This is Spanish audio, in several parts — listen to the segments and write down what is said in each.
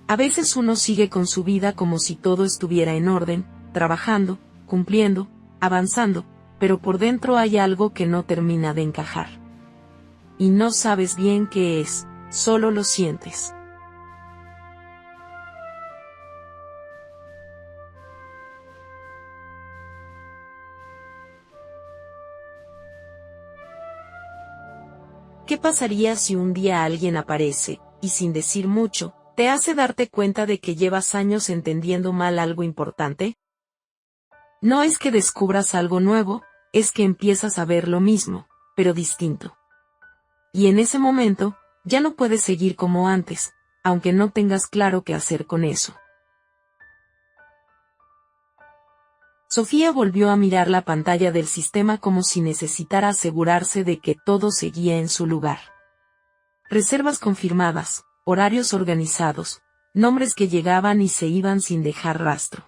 A veces uno sigue con su vida como si todo estuviera en orden, trabajando, cumpliendo, avanzando, pero por dentro hay algo que no termina de encajar. Y no sabes bien qué es, solo lo sientes. ¿Qué pasaría si un día alguien aparece, y sin decir mucho, te hace darte cuenta de que llevas años entendiendo mal algo importante? No es que descubras algo nuevo, es que empiezas a ver lo mismo, pero distinto. Y en ese momento, ya no puedes seguir como antes, aunque no tengas claro qué hacer con eso. Sofía volvió a mirar la pantalla del sistema como si necesitara asegurarse de que todo seguía en su lugar. Reservas confirmadas, horarios organizados, nombres que llegaban y se iban sin dejar rastro.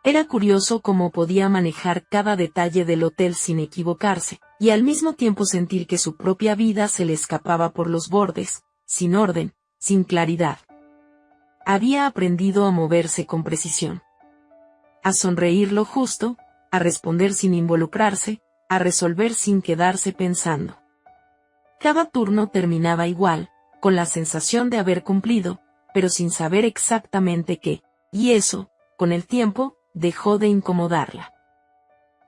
Era curioso cómo podía manejar cada detalle del hotel sin equivocarse, y al mismo tiempo sentir que su propia vida se le escapaba por los bordes, sin orden, sin claridad. Había aprendido a moverse con precisión. A sonreír lo justo, a responder sin involucrarse, a resolver sin quedarse pensando. Cada turno terminaba igual, con la sensación de haber cumplido, pero sin saber exactamente qué, y eso, con el tiempo, dejó de incomodarla.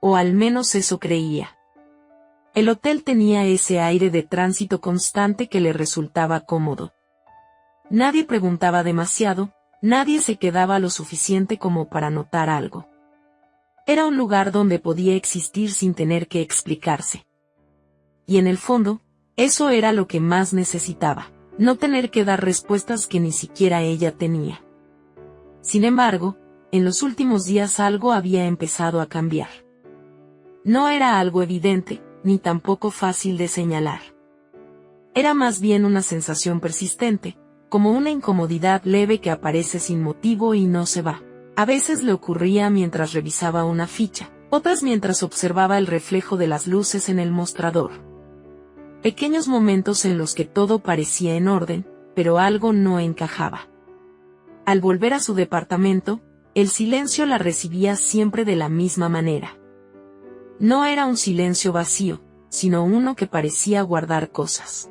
O al menos eso creía. El hotel tenía ese aire de tránsito constante que le resultaba cómodo. Nadie preguntaba demasiado, nadie se quedaba lo suficiente como para notar algo. Era un lugar donde podía existir sin tener que explicarse. Y en el fondo, eso era lo que más necesitaba, no tener que dar respuestas que ni siquiera ella tenía. Sin embargo, en los últimos días algo había empezado a cambiar. No era algo evidente, ni tampoco fácil de señalar. Era más bien una sensación persistente, como una incomodidad leve que aparece sin motivo y no se va. A veces le ocurría mientras revisaba una ficha, otras mientras observaba el reflejo de las luces en el mostrador. Pequeños momentos en los que todo parecía en orden, pero algo no encajaba. Al volver a su departamento, el silencio la recibía siempre de la misma manera. No era un silencio vacío, sino uno que parecía guardar cosas.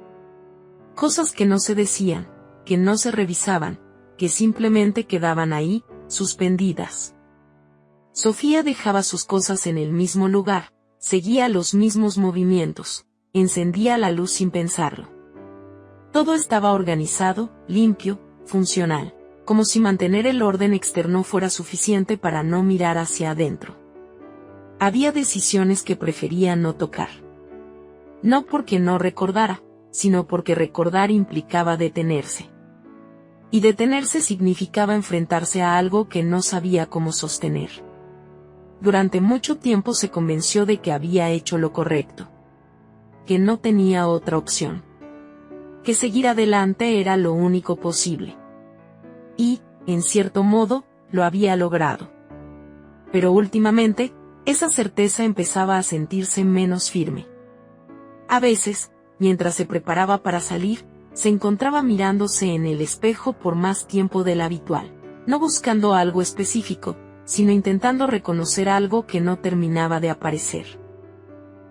Cosas que no se decían, que no se revisaban, que simplemente quedaban ahí, suspendidas. Sofía dejaba sus cosas en el mismo lugar, seguía los mismos movimientos, encendía la luz sin pensarlo. Todo estaba organizado, limpio, funcional, como si mantener el orden externo fuera suficiente para no mirar hacia adentro. Había decisiones que prefería no tocar. No porque no recordara, sino porque recordar implicaba detenerse. Y detenerse significaba enfrentarse a algo que no sabía cómo sostener. Durante mucho tiempo se convenció de que había hecho lo correcto. Que no tenía otra opción. Que seguir adelante era lo único posible. Y, en cierto modo, lo había logrado. Pero últimamente, esa certeza empezaba a sentirse menos firme. A veces, mientras se preparaba para salir, se encontraba mirándose en el espejo por más tiempo del habitual, no buscando algo específico, sino intentando reconocer algo que no terminaba de aparecer.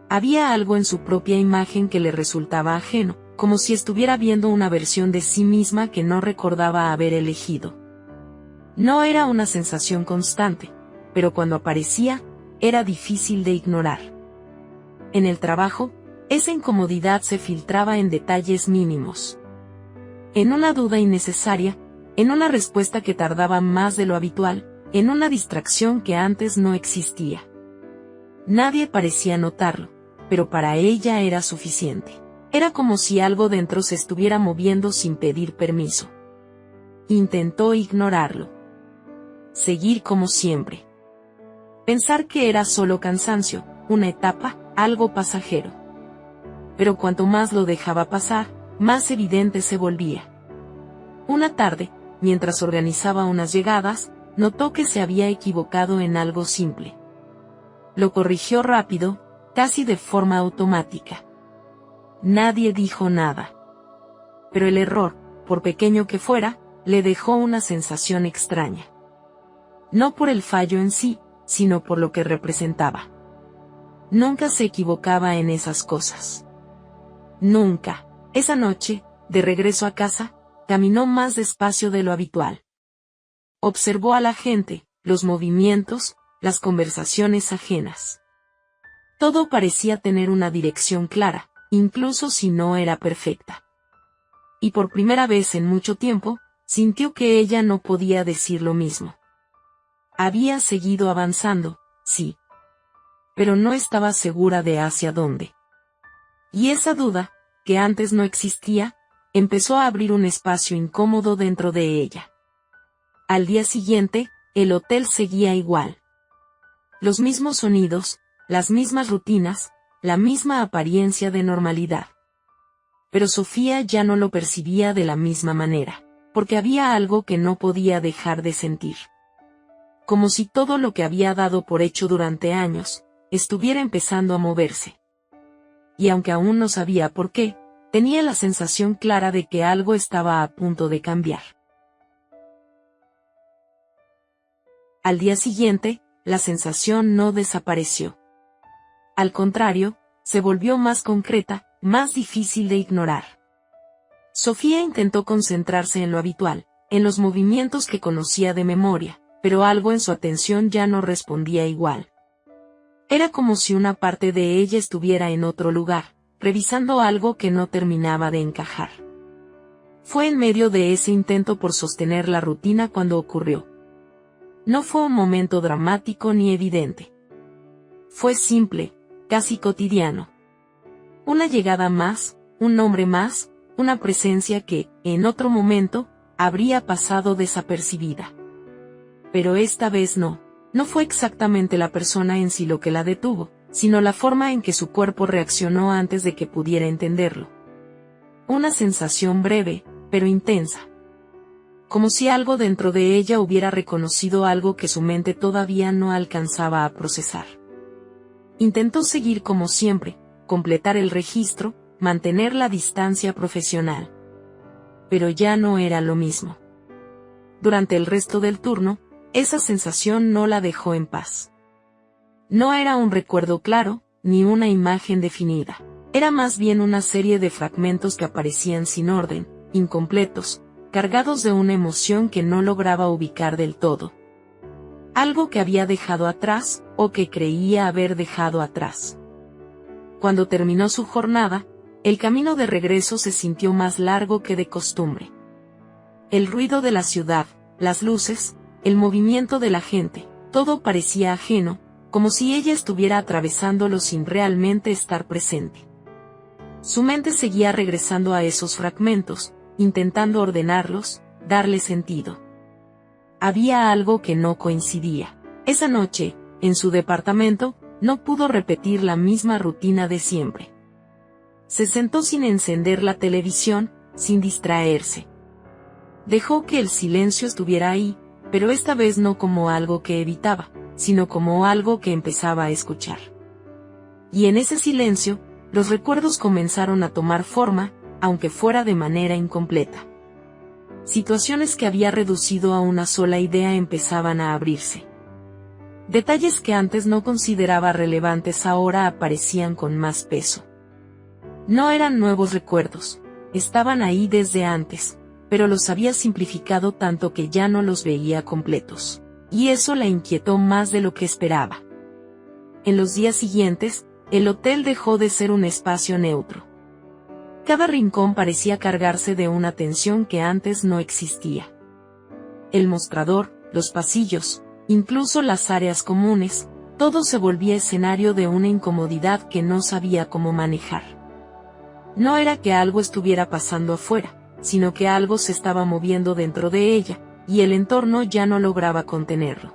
Había algo en su propia imagen que le resultaba ajeno, como si estuviera viendo una versión de sí misma que no recordaba haber elegido. No era una sensación constante, pero cuando aparecía, era difícil de ignorar. En el trabajo, esa incomodidad se filtraba en detalles mínimos. En una duda innecesaria, en una respuesta que tardaba más de lo habitual, en una distracción que antes no existía. Nadie parecía notarlo, pero para ella era suficiente. Era como si algo dentro se estuviera moviendo sin pedir permiso. Intentó ignorarlo. Seguir como siempre. Pensar que era solo cansancio, una etapa, algo pasajero. Pero cuanto más lo dejaba pasar, más evidente se volvía. Una tarde, mientras organizaba unas llegadas, notó que se había equivocado en algo simple. Lo corrigió rápido, casi de forma automática. Nadie dijo nada. Pero el error, por pequeño que fuera, le dejó una sensación extraña. No por el fallo en sí, sino por lo que representaba. Nunca se equivocaba en esas cosas. Nunca. Esa noche, de regreso a casa, caminó más despacio de lo habitual. Observó a la gente, los movimientos, las conversaciones ajenas. Todo parecía tener una dirección clara, incluso si no era perfecta. Y por primera vez en mucho tiempo, sintió que ella no podía decir lo mismo. Había seguido avanzando, sí. Pero no estaba segura de hacia dónde. Y esa duda, que antes no existía, empezó a abrir un espacio incómodo dentro de ella. Al día siguiente, el hotel seguía igual. Los mismos sonidos, las mismas rutinas, la misma apariencia de normalidad. Pero Sofía ya no lo percibía de la misma manera, porque había algo que no podía dejar de sentir. Como si todo lo que había dado por hecho durante años, estuviera empezando a moverse. Y aunque aún no sabía por qué, tenía la sensación clara de que algo estaba a punto de cambiar. Al día siguiente, la sensación no desapareció. Al contrario, se volvió más concreta, más difícil de ignorar. Sofía intentó concentrarse en lo habitual, en los movimientos que conocía de memoria, pero algo en su atención ya no respondía igual. Era como si una parte de ella estuviera en otro lugar, revisando algo que no terminaba de encajar. Fue en medio de ese intento por sostener la rutina cuando ocurrió. No fue un momento dramático ni evidente. Fue simple, casi cotidiano. Una llegada más, un nombre más, una presencia que, en otro momento, habría pasado desapercibida. Pero esta vez no. No fue exactamente la persona en sí lo que la detuvo, sino la forma en que su cuerpo reaccionó antes de que pudiera entenderlo. Una sensación breve, pero intensa. Como si algo dentro de ella hubiera reconocido algo que su mente todavía no alcanzaba a procesar. Intentó seguir como siempre, completar el registro, mantener la distancia profesional. Pero ya no era lo mismo. Durante el resto del turno, esa sensación no la dejó en paz. No era un recuerdo claro, ni una imagen definida. Era más bien una serie de fragmentos que aparecían sin orden, incompletos, cargados de una emoción que no lograba ubicar del todo. Algo que había dejado atrás, o que creía haber dejado atrás. Cuando terminó su jornada, el camino de regreso se sintió más largo que de costumbre. El ruido de la ciudad, las luces, el movimiento de la gente, todo parecía ajeno, como si ella estuviera atravesándolo sin realmente estar presente. Su mente seguía regresando a esos fragmentos, intentando ordenarlos, darle sentido. Había algo que no coincidía. Esa noche, en su departamento, no pudo repetir la misma rutina de siempre. Se sentó sin encender la televisión, sin distraerse. Dejó que el silencio estuviera ahí, pero esta vez no como algo que evitaba, sino como algo que empezaba a escuchar. Y en ese silencio, los recuerdos comenzaron a tomar forma, aunque fuera de manera incompleta. Situaciones que había reducido a una sola idea empezaban a abrirse. Detalles que antes no consideraba relevantes ahora aparecían con más peso. No eran nuevos recuerdos, estaban ahí desde antes, pero los había simplificado tanto que ya no los veía completos. Y eso la inquietó más de lo que esperaba. En los días siguientes, el hotel dejó de ser un espacio neutro. Cada rincón parecía cargarse de una tensión que antes no existía. El mostrador, los pasillos, incluso las áreas comunes, todo se volvía escenario de una incomodidad que no sabía cómo manejar. No era que algo estuviera pasando afuera, sino que algo se estaba moviendo dentro de ella, y el entorno ya no lograba contenerlo.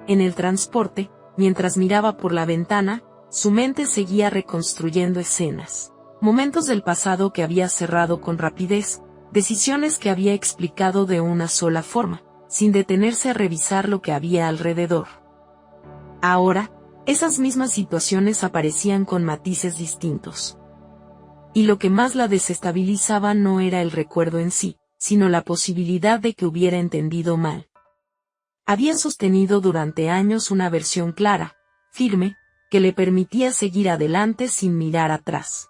En el transporte, mientras miraba por la ventana, su mente seguía reconstruyendo escenas, momentos del pasado que había cerrado con rapidez, decisiones que había explicado de una sola forma, sin detenerse a revisar lo que había alrededor. Ahora, esas mismas situaciones aparecían con matices distintos. Y lo que más la desestabilizaba no era el recuerdo en sí, sino la posibilidad de que hubiera entendido mal. Había sostenido durante años una versión clara, firme, que le permitía seguir adelante sin mirar atrás.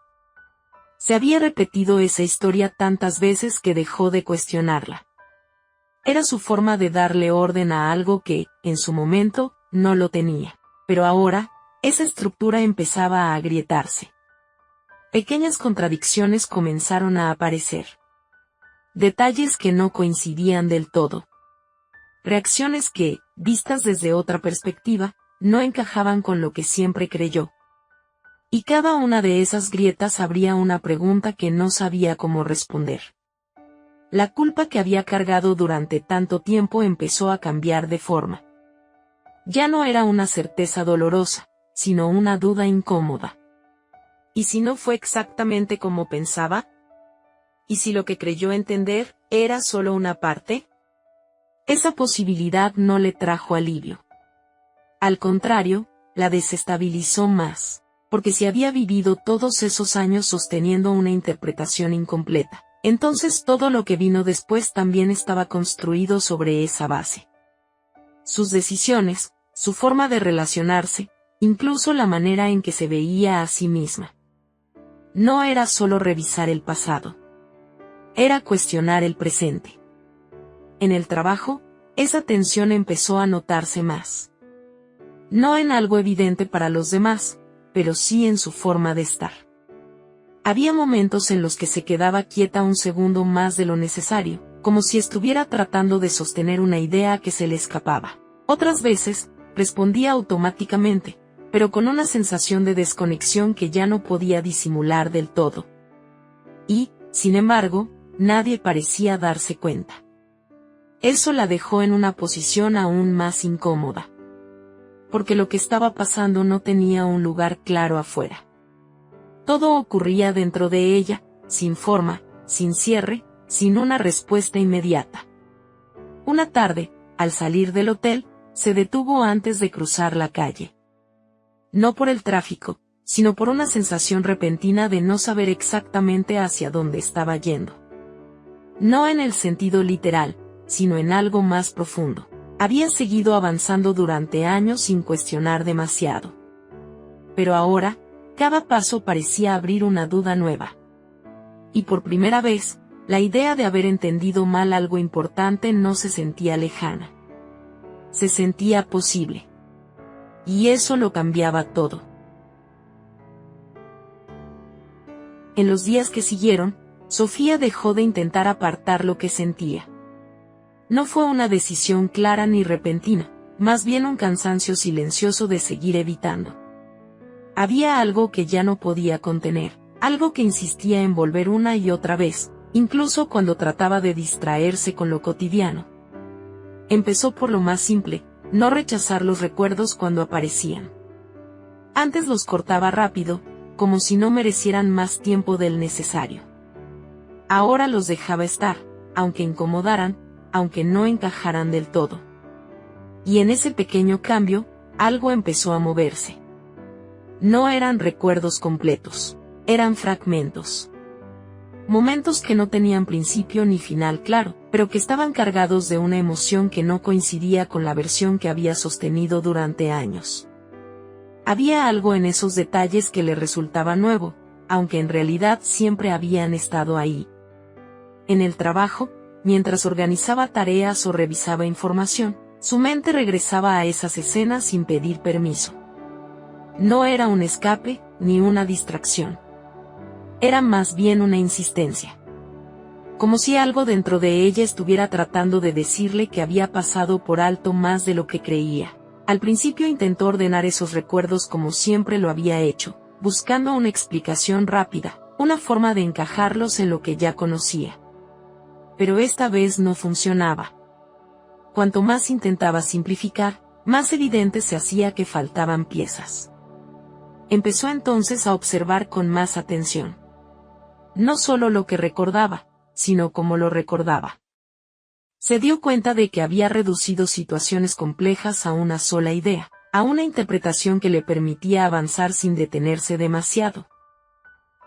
Se había repetido esa historia tantas veces que dejó de cuestionarla. Era su forma de darle orden a algo que, en su momento, no lo tenía. Pero ahora, esa estructura empezaba a agrietarse. Pequeñas contradicciones comenzaron a aparecer. Detalles que no coincidían del todo. Reacciones que, vistas desde otra perspectiva, no encajaban con lo que siempre creyó. Y cada una de esas grietas abría una pregunta que no sabía cómo responder. La culpa que había cargado durante tanto tiempo empezó a cambiar de forma. Ya no era una certeza dolorosa, sino una duda incómoda. ¿Y si no fue exactamente como pensaba? ¿Y si lo que creyó entender era solo una parte? Esa posibilidad no le trajo alivio. Al contrario, la desestabilizó más, porque si había vivido todos esos años sosteniendo una interpretación incompleta, entonces todo lo que vino después también estaba construido sobre esa base. Sus decisiones, su forma de relacionarse, incluso la manera en que se veía a sí misma. No era solo revisar el pasado. Era cuestionar el presente. En el trabajo, esa tensión empezó a notarse más. No en algo evidente para los demás, pero sí en su forma de estar. Había momentos en los que se quedaba quieta un segundo más de lo necesario, como si estuviera tratando de sostener una idea que se le escapaba. Otras veces, respondía automáticamente, pero con una sensación de desconexión que ya no podía disimular del todo. Y, sin embargo, nadie parecía darse cuenta. Eso la dejó en una posición aún más incómoda. Porque lo que estaba pasando no tenía un lugar claro afuera. Todo ocurría dentro de ella, sin forma, sin cierre, sin una respuesta inmediata. Una tarde, al salir del hotel, se detuvo antes de cruzar la calle. No por el tráfico, sino por una sensación repentina de no saber exactamente hacia dónde estaba yendo. No en el sentido literal, sino en algo más profundo. Había seguido avanzando durante años sin cuestionar demasiado. Pero ahora, cada paso parecía abrir una duda nueva. Y por primera vez, la idea de haber entendido mal algo importante no se sentía lejana. Se sentía posible. Y eso lo cambiaba todo. En los días que siguieron, Sofía dejó de intentar apartar lo que sentía. No fue una decisión clara ni repentina, más bien un cansancio silencioso de seguir evitando. Había algo que ya no podía contener, algo que insistía en volver una y otra vez, incluso cuando trataba de distraerse con lo cotidiano. Empezó por lo más simple, no rechazar los recuerdos cuando aparecían. Antes los cortaba rápido, como si no merecieran más tiempo del necesario. Ahora los dejaba estar, aunque incomodaran, aunque no encajaran del todo. Y en ese pequeño cambio, algo empezó a moverse. No eran recuerdos completos, eran fragmentos. Momentos que no tenían principio ni final claro, pero que estaban cargados de una emoción que no coincidía con la versión que había sostenido durante años. Había algo en esos detalles que le resultaba nuevo, aunque en realidad siempre habían estado ahí. En el trabajo, mientras organizaba tareas o revisaba información, su mente regresaba a esas escenas sin pedir permiso. No era un escape, ni una distracción. Era más bien una insistencia. Como si algo dentro de ella estuviera tratando de decirle que había pasado por alto más de lo que creía. Al principio intentó ordenar esos recuerdos como siempre lo había hecho, buscando una explicación rápida, una forma de encajarlos en lo que ya conocía. Pero esta vez no funcionaba. Cuanto más intentaba simplificar, más evidente se hacía que faltaban piezas. Empezó entonces a observar con más atención. No solo lo que recordaba, sino cómo lo recordaba. Se dio cuenta de que había reducido situaciones complejas a una sola idea, a una interpretación que le permitía avanzar sin detenerse demasiado.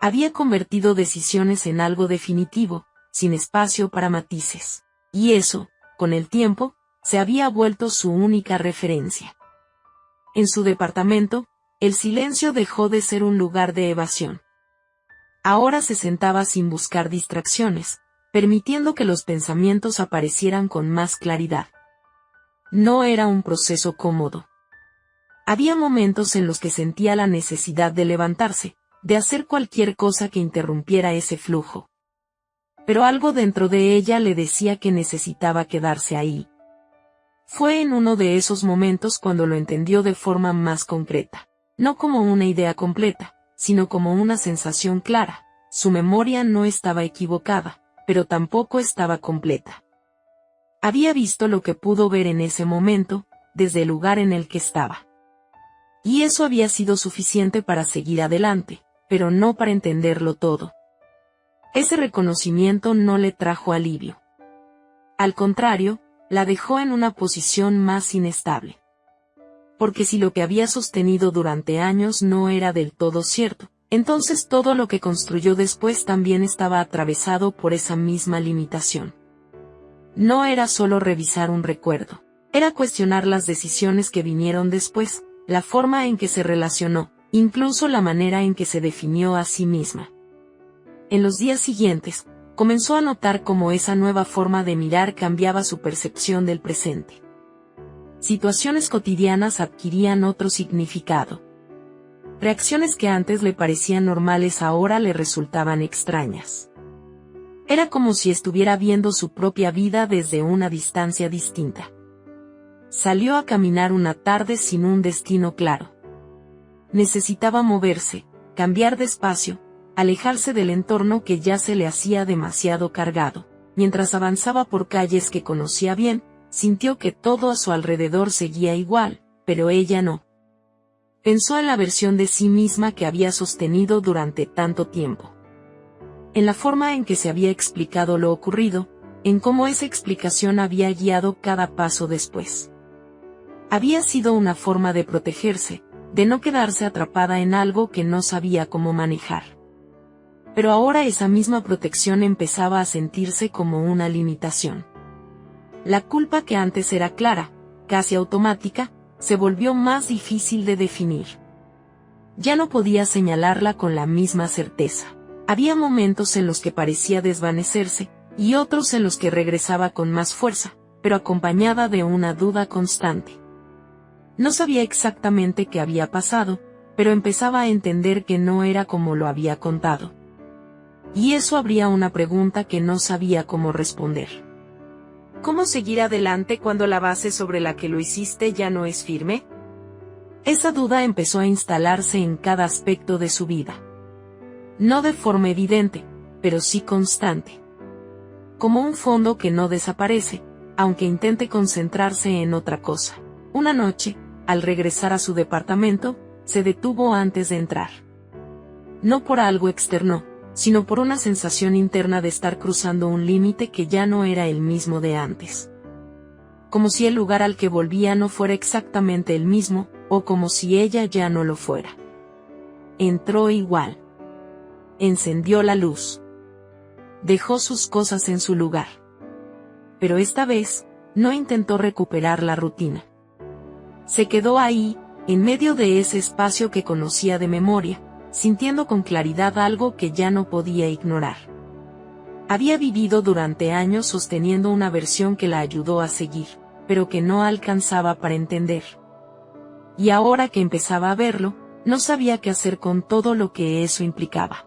Había convertido decisiones en algo definitivo, sin espacio para matices. Y eso, con el tiempo, se había vuelto su única referencia. En su departamento, el silencio dejó de ser un lugar de evasión. Ahora se sentaba sin buscar distracciones, permitiendo que los pensamientos aparecieran con más claridad. No era un proceso cómodo. Había momentos en los que sentía la necesidad de levantarse, de hacer cualquier cosa que interrumpiera ese flujo. Pero algo dentro de ella le decía que necesitaba quedarse ahí. Fue en uno de esos momentos cuando lo entendió de forma más concreta, no como una idea completa, sino como una sensación clara. Su memoria no estaba equivocada, pero tampoco estaba completa. Había visto lo que pudo ver en ese momento, desde el lugar en el que estaba. Y eso había sido suficiente para seguir adelante, pero no para entenderlo todo. Ese reconocimiento no le trajo alivio. Al contrario, la dejó en una posición más inestable. Porque si lo que había sostenido durante años no era del todo cierto, entonces todo lo que construyó después también estaba atravesado por esa misma limitación. No era solo revisar un recuerdo, era cuestionar las decisiones que vinieron después, la forma en que se relacionó, incluso la manera en que se definió a sí misma. En los días siguientes, comenzó a notar cómo esa nueva forma de mirar cambiaba su percepción del presente. Situaciones cotidianas adquirían otro significado. Reacciones que antes le parecían normales ahora le resultaban extrañas. Era como si estuviera viendo su propia vida desde una distancia distinta. Salió a caminar una tarde sin un destino claro. Necesitaba moverse, cambiar de espacio, alejarse del entorno que ya se le hacía demasiado cargado. Mientras avanzaba por calles que conocía bien, sintió que todo a su alrededor seguía igual, pero ella no. Pensó en la versión de sí misma que había sostenido durante tanto tiempo. En la forma en que se había explicado lo ocurrido, en cómo esa explicación había guiado cada paso después. Había sido una forma de protegerse, de no quedarse atrapada en algo que no sabía cómo manejar. Pero ahora esa misma protección empezaba a sentirse como una limitación. La culpa que antes era clara, casi automática, se volvió más difícil de definir. Ya no podía señalarla con la misma certeza. Había momentos en los que parecía desvanecerse, y otros en los que regresaba con más fuerza, pero acompañada de una duda constante. No sabía exactamente qué había pasado, pero empezaba a entender que no era como lo había contado. Y eso abría una pregunta que no sabía cómo responder. ¿Cómo seguir adelante cuando la base sobre la que lo hiciste ya no es firme? Esa duda empezó a instalarse en cada aspecto de su vida. No de forma evidente, pero sí constante. Como un fondo que no desaparece, aunque intente concentrarse en otra cosa. Una noche, al regresar a su departamento, se detuvo antes de entrar. No por algo externo, sino por una sensación interna de estar cruzando un límite que ya no era el mismo de antes. Como si el lugar al que volvía no fuera exactamente el mismo, o como si ella ya no lo fuera. Entró igual. Encendió la luz. Dejó sus cosas en su lugar. Pero esta vez, no intentó recuperar la rutina. Se quedó ahí, en medio de ese espacio que conocía de memoria, sintiendo con claridad algo que ya no podía ignorar. Había vivido durante años sosteniendo una versión que la ayudó a seguir, pero que no alcanzaba para entender. Y ahora que empezaba a verlo, no sabía qué hacer con todo lo que eso implicaba.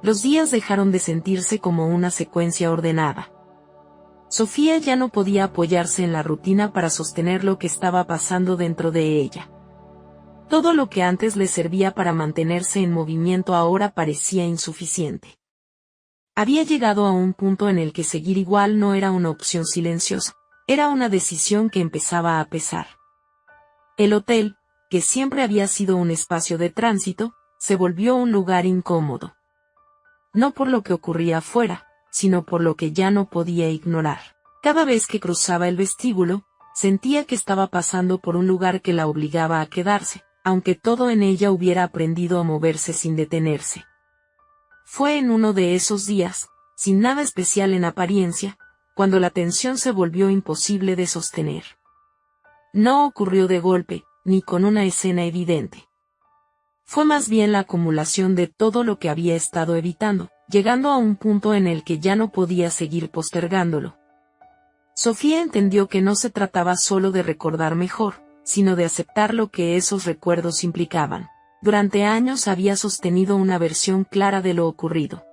Los días dejaron de sentirse como una secuencia ordenada. Sofía ya no podía apoyarse en la rutina para sostener lo que estaba pasando dentro de ella. Todo lo que antes le servía para mantenerse en movimiento ahora parecía insuficiente. Había llegado a un punto en el que seguir igual no era una opción silenciosa, era una decisión que empezaba a pesar. El hotel, que siempre había sido un espacio de tránsito, se volvió un lugar incómodo. No por lo que ocurría afuera, sino por lo que ya no podía ignorar. Cada vez que cruzaba el vestíbulo, sentía que estaba pasando por un lugar que la obligaba a quedarse, aunque todo en ella hubiera aprendido a moverse sin detenerse. Fue en uno de esos días, sin nada especial en apariencia, cuando la tensión se volvió imposible de sostener. No ocurrió de golpe, ni con una escena evidente. Fue más bien la acumulación de todo lo que había estado evitando, llegando a un punto en el que ya no podía seguir postergándolo. Sofía entendió que no se trataba solo de recordar mejor, sino de aceptar lo que esos recuerdos implicaban. Durante años había sostenido una versión clara de lo ocurrido.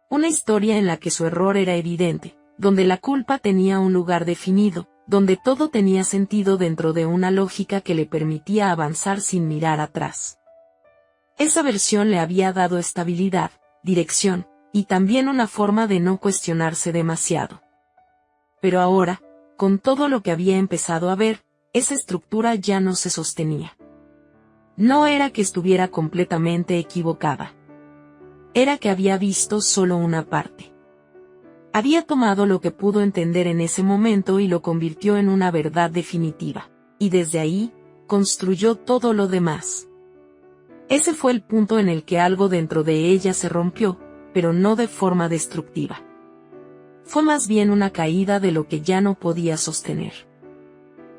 Una historia en la que su error era evidente, donde la culpa tenía un lugar definido, donde todo tenía sentido dentro de una lógica que le permitía avanzar sin mirar atrás. Esa versión le había dado estabilidad, dirección, y también una forma de no cuestionarse demasiado. Pero ahora, con todo lo que había empezado a ver, esa estructura ya no se sostenía. No era que estuviera completamente equivocada. Era que había visto solo una parte. Había tomado lo que pudo entender en ese momento y lo convirtió en una verdad definitiva, y desde ahí, construyó todo lo demás. Ese fue el punto en el que algo dentro de ella se rompió, pero no de forma destructiva. Fue más bien una caída de lo que ya no podía sostener.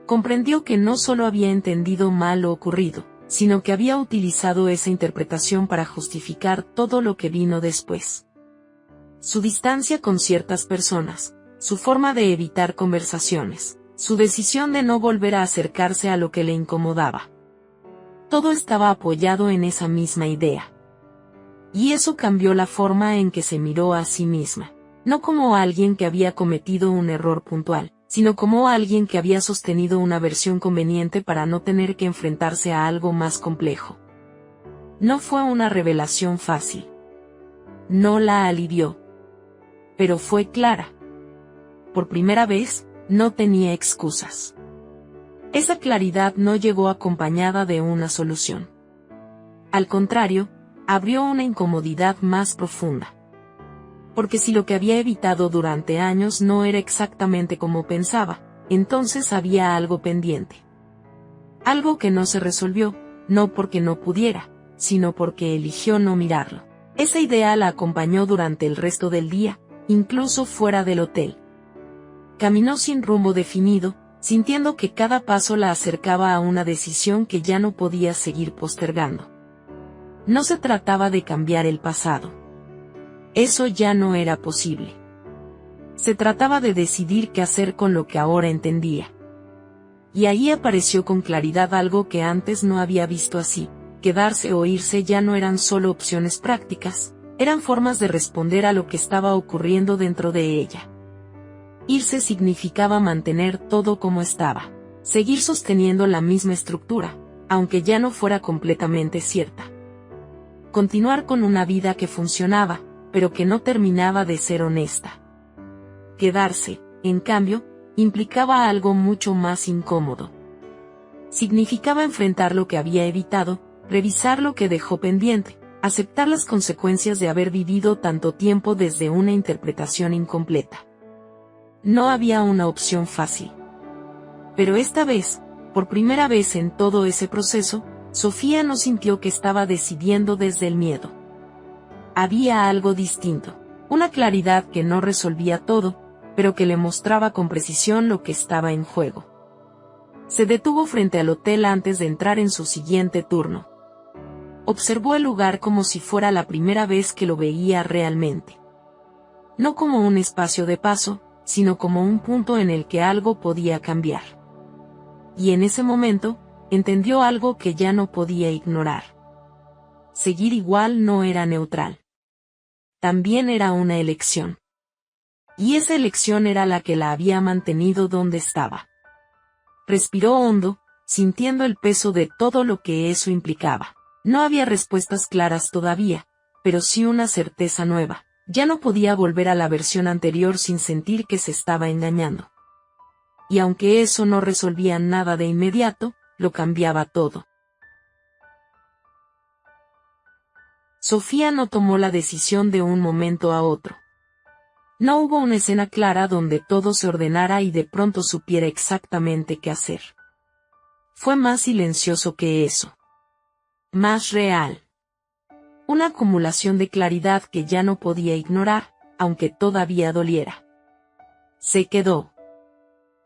Comprendió que no solo había entendido mal lo ocurrido, sino que había utilizado esa interpretación para justificar todo lo que vino después. Su distancia con ciertas personas, su forma de evitar conversaciones, su decisión de no volver a acercarse a lo que le incomodaba. Todo estaba apoyado en esa misma idea. Y eso cambió la forma en que se miró a sí misma, no como alguien que había cometido un error puntual, sino como alguien que había sostenido una versión conveniente para no tener que enfrentarse a algo más complejo. No fue una revelación fácil. No la alivió. Pero fue clara. Por primera vez, no tenía excusas. Esa claridad no llegó acompañada de una solución. Al contrario, abrió una incomodidad más profunda. Porque si lo que había evitado durante años no era exactamente como pensaba, entonces había algo pendiente. Algo que no se resolvió, no porque no pudiera, sino porque eligió no mirarlo. Esa idea la acompañó durante el resto del día, incluso fuera del hotel. Caminó sin rumbo definido, sintiendo que cada paso la acercaba a una decisión que ya no podía seguir postergando. No se trataba de cambiar el pasado. Eso ya no era posible. Se trataba de decidir qué hacer con lo que ahora entendía. Y ahí apareció con claridad algo que antes no había visto así: quedarse o irse ya no eran solo opciones prácticas, eran formas de responder a lo que estaba ocurriendo dentro de ella. Irse significaba mantener todo como estaba, seguir sosteniendo la misma estructura, aunque ya no fuera completamente cierta. Continuar con una vida que funcionaba, pero que no terminaba de ser honesta. Quedarse, en cambio, implicaba algo mucho más incómodo. Significaba enfrentar lo que había evitado, revisar lo que dejó pendiente, aceptar las consecuencias de haber vivido tanto tiempo desde una interpretación incompleta. No había una opción fácil. Pero esta vez, por primera vez en todo ese proceso, Sofía no sintió que estaba decidiendo desde el miedo. Había algo distinto, una claridad que no resolvía todo, pero que le mostraba con precisión lo que estaba en juego. Se detuvo frente al hotel antes de entrar en su siguiente turno. Observó el lugar como si fuera la primera vez que lo veía realmente. No como un espacio de paso, sino como un punto en el que algo podía cambiar. Y en ese momento, entendió algo que ya no podía ignorar. Seguir igual no era neutral. También era una elección. Y esa elección era la que la había mantenido donde estaba. Respiró hondo, sintiendo el peso de todo lo que eso implicaba. No había respuestas claras todavía, pero sí una certeza nueva. Ya no podía volver a la versión anterior sin sentir que se estaba engañando. Y aunque eso no resolvía nada de inmediato, lo cambiaba todo. Sofía no tomó la decisión de un momento a otro. No hubo una escena clara donde todo se ordenara y de pronto supiera exactamente qué hacer. Fue más silencioso que eso. Más real. Una acumulación de claridad que ya no podía ignorar, aunque todavía doliera. Se quedó.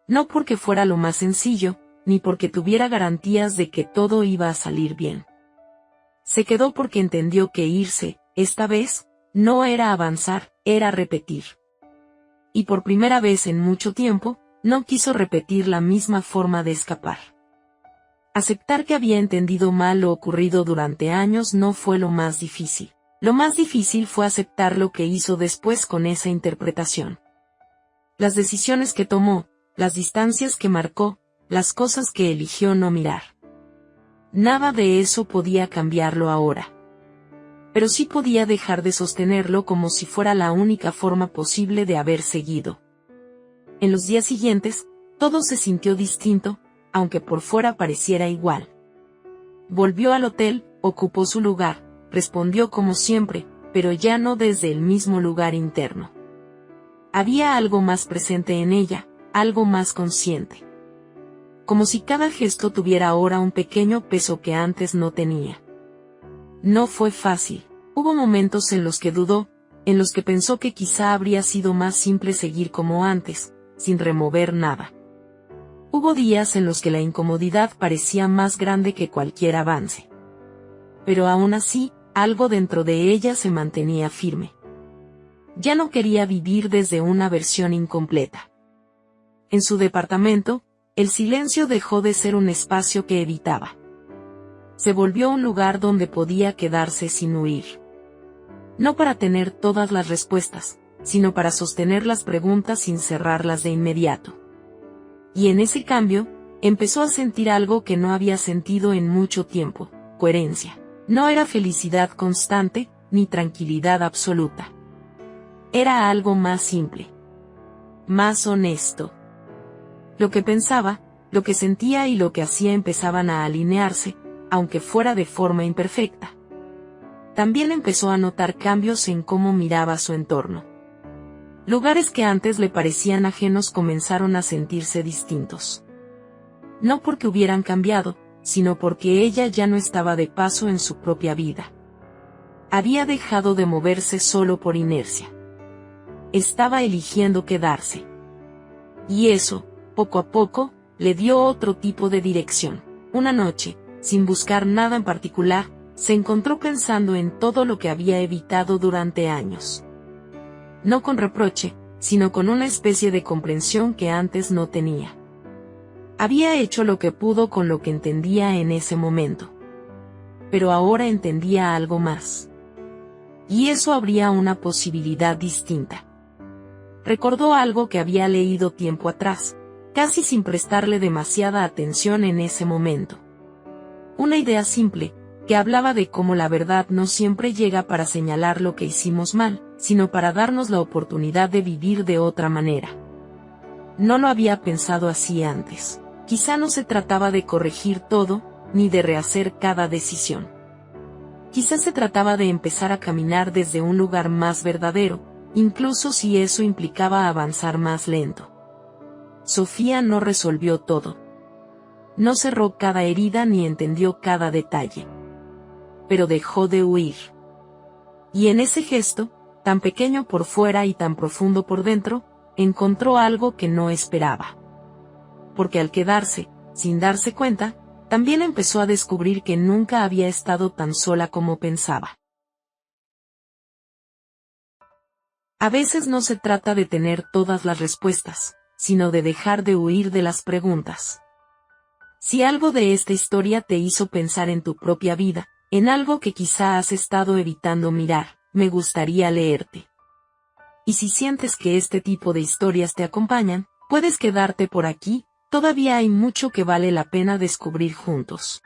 No porque fuera lo más sencillo, ni porque tuviera garantías de que todo iba a salir bien. Se quedó porque entendió que irse, esta vez, no era avanzar, era repetir. Y por primera vez en mucho tiempo, no quiso repetir la misma forma de escapar. Aceptar que había entendido mal lo ocurrido durante años no fue lo más difícil. Lo más difícil fue aceptar lo que hizo después con esa interpretación. Las decisiones que tomó, las distancias que marcó, las cosas que eligió no mirar. Nada de eso podía cambiarlo ahora. Pero sí podía dejar de sostenerlo como si fuera la única forma posible de haber seguido. En los días siguientes, todo se sintió distinto, aunque por fuera pareciera igual. Volvió al hotel, ocupó su lugar, respondió como siempre, pero ya no desde el mismo lugar interno. Había algo más presente en ella, algo más consciente. Como si cada gesto tuviera ahora un pequeño peso que antes no tenía. No fue fácil. Hubo momentos en los que dudó, en los que pensó que quizá habría sido más simple seguir como antes, sin remover nada. Hubo días en los que la incomodidad parecía más grande que cualquier avance. Pero aún así, algo dentro de ella se mantenía firme. Ya no quería vivir desde una versión incompleta. En su departamento, el silencio dejó de ser un espacio que evitaba. Se volvió un lugar donde podía quedarse sin huir. No para tener todas las respuestas, sino para sostener las preguntas sin cerrarlas de inmediato. Y en ese cambio, empezó a sentir algo que no había sentido en mucho tiempo: coherencia. No era felicidad constante, ni tranquilidad absoluta. Era algo más simple. Más honesto. Lo que pensaba, lo que sentía y lo que hacía empezaban a alinearse, aunque fuera de forma imperfecta. También empezó a notar cambios en cómo miraba su entorno. Lugares que antes le parecían ajenos comenzaron a sentirse distintos. No porque hubieran cambiado, sino porque ella ya no estaba de paso en su propia vida. Había dejado de moverse solo por inercia. Estaba eligiendo quedarse. Y eso, poco a poco, le dio otro tipo de dirección. Una noche, sin buscar nada en particular, se encontró pensando en todo lo que había evitado durante años. No con reproche, sino con una especie de comprensión que antes no tenía. Había hecho lo que pudo con lo que entendía en ese momento. Pero ahora entendía algo más. Y eso abría una posibilidad distinta. Recordó algo que había leído tiempo atrás, casi sin prestarle demasiada atención en ese momento. Una idea simple, que hablaba de cómo la verdad no siempre llega para señalar lo que hicimos mal, sino para darnos la oportunidad de vivir de otra manera. No lo había pensado así antes. Quizá no se trataba de corregir todo, ni de rehacer cada decisión. Quizá se trataba de empezar a caminar desde un lugar más verdadero, incluso si eso implicaba avanzar más lento. Sofía no resolvió todo. No cerró cada herida ni entendió cada detalle. Pero dejó de huir. Y en ese gesto, tan pequeño por fuera y tan profundo por dentro, encontró algo que no esperaba. Porque al quedarse, sin darse cuenta, también empezó a descubrir que nunca había estado tan sola como pensaba. A veces no se trata de tener todas las respuestas, sino de dejar de huir de las preguntas. Si algo de esta historia te hizo pensar en tu propia vida, en algo que quizá has estado evitando mirar, me gustaría leerte. Y si sientes que este tipo de historias te acompañan, puedes quedarte por aquí, todavía hay mucho que vale la pena descubrir juntos.